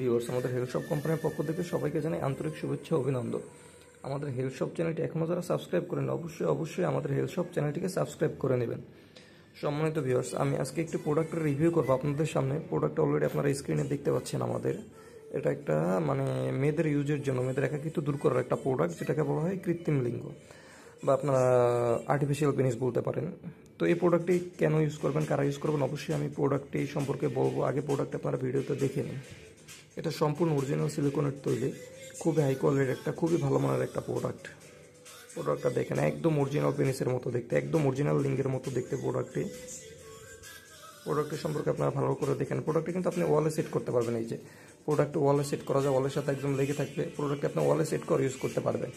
Viewers, আমাদের health shop কোম্পানির পক্ষ থেকে সবাইকে জানাই আন্তরিক শুভেচ্ছা ও অভিনন্দন। আমাদের হেলথ শপ চ্যানেলটি এখনও যারা সাবস্ক্রাইব করেন অবশ্যই আমাদের হেলথ শপ চ্যানেলটিকে সাবস্ক্রাইব করে নেবেন। সম্মানিত ভিউয়ার্স, আমি আজকে একটি প্রোডাক্টের রিভিউ করবো আপনাদের সামনে। প্রোডাক্ট অলরেডি আপনারা স্ক্রিনে দেখতে পাচ্ছেন আমাদের। এটা একটা মেয়েদের ইউজের জন্য, মেয়েদের একাকিত্ব দূর করার একটা প্রোডাক্ট, যেটাকে বলা হয় কৃত্রিম লিঙ্গ বা আপনারা আর্টিফিশিয়াল পেনিস বলতে পারেন। তো এই প্রোডাক্টটি কেন ইউজ করবেন, কারা ইউজ করবেন, অবশ্যই আমি প্রোডাক্টটি সম্পর্কে বলবো। আগে প্রোডাক্ট আপনারা ভিডিওতে দেখে নিন। এটা সম্পূর্ণ অরিজিনাল সিলিকনের তৈরি, খুবই হাই কোয়ালিটির একটা, খুবই ভালো মানের একটা প্রোডাক্ট। প্রোডাক্টটা দেখেন, একদম অরিজিনাল পেনিসের মতো দেখতে, একদম অরিজিনাল লিঙ্গের মতো দেখতে প্রোডাক্টের সম্পর্কে আপনারা ভালো করে দেখেন। প্রোডাক্টটি কিন্তু আপনি ওয়ালে সেট করতে পারবেন। এই যে প্রোডাক্ট ওয়ালে সেট করা যায়, ওয়ালের সাথে একদম লেগে থাকবে। প্রোডাক্টটি আপনি ওয়ালে সেট করে ইউজ করতে পারবেন।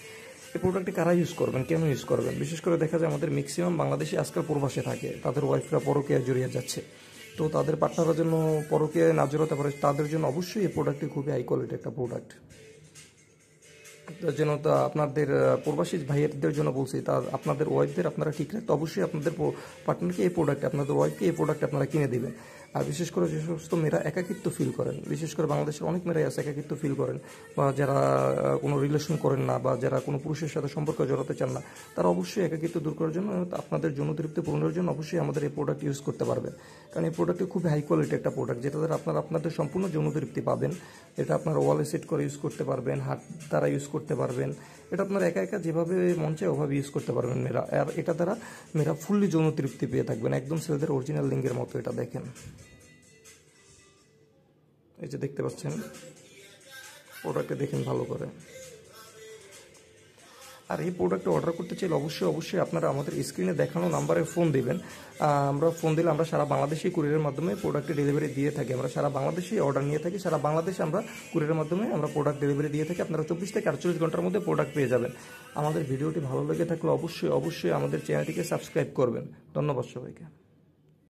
এই প্রোডাক্টটি কারা ইউজ করবেন, কেন ইউজ করবেন? বিশেষ করে দেখা যায় আমাদের ম্যাক্সিমাম বাংলাদেশি আজকাল প্রবাসে থাকে, তাদের ওয়াইফরা পরকীয়ায় জড়িয়ে যাচ্ছে। তো তাদের পার্টনারের জন্য পরকীয়ায় না জড়াতে পারে, তাদের জন্য অবশ্যই এই প্রোডাক্টটি খুবই হাই কোয়ালিটির একটা প্রোডাক্ট। যেন তা আপনাদের প্রবাসী ভাইয়েরদের জন্য বলছি, তা আপনাদের ওয়াইফদের আপনারা ঠিক রাখতে অবশ্যই আপনাদের পার্টনারকে এই প্রোডাক্ট, আপনাদের ওয়াইফকে এই প্রোডাক্ট আপনারা কিনে দিবেন। আর বিশেষ করে যে সমস্ত মেয়েরা একাকিত্ব ফিল করেন, বিশেষ করে বাংলাদেশের অনেক মেয়েরাই আছে একাকিত্ব ফিল করেন, বা যারা কোনো রিলেশন করেন না, বা যারা কোনো পুরুষের সাথে সম্পর্ক জড়াতে চান না, তারা অবশ্যই একাকিত্ব দূর করার জন্য, আপনাদের যৌন তৃপ্তি পূরণের জন্য অবশ্যই আমাদের এই প্রোডাক্ট ইউজ করতে পারবেন। কারণ এই প্রোডাক্টটি খুব হাই কোয়ালিটি একটা প্রোডাক্ট, যেটা দ্বারা আপনারা আপনাদের সম্পূর্ণ যৌন তৃপ্তি পাবেন। এটা আপনারা ওয়ালে সেট করে ইউজ করতে পারবেন, হাত দ্বারা ইউজ করতে পারবেন। এটা আপনারা একা একা যেভাবে মন চায় ওভাবে ইউজ করতে পারবেন মেয়েরা। আর এটা দ্বারা মেয়েরা ফুললি যৌন তৃপ্তি পেয়ে থাকবেন, একদম ছেলেদের অরিজিনাল লিঙ্গের মতো। এটা দেখেন, এই যে দেখতে পাচ্ছেন, প্রোডাক্টটা দেখেন ভালো করে। আর এই প্রোডাক্টটা অর্ডার করতে চাইলে অবশ্যই আপনারা আমাদের স্ক্রিনে দেখানো নাম্বারে ফোন দিবেন। আমরা ফোন দিলে আমরা সারা বাংলাদেশে কুরিয়ারের মাধ্যমে প্রোডাক্টের ডেলিভারি দিয়ে থাকি। আমরা সারা বাংলাদেশে অর্ডার নিয়ে থাকি, সারা বাংলাদেশে আমরা কুরিয়ারের মাধ্যমে আমরা প্রোডাক্ট ডেলিভারি দিয়ে থাকি। আপনারা 24 থেকে 48 ঘন্টার মধ্যে প্রোডাক্ট পেয়ে যাবেন। আমাদের ভিডিওটি ভালো লেগে থাকলে অবশ্যই আমাদের চ্যানেলটিকে সাবস্ক্রাইব করবেন। ধন্যবাদ সবাইকে।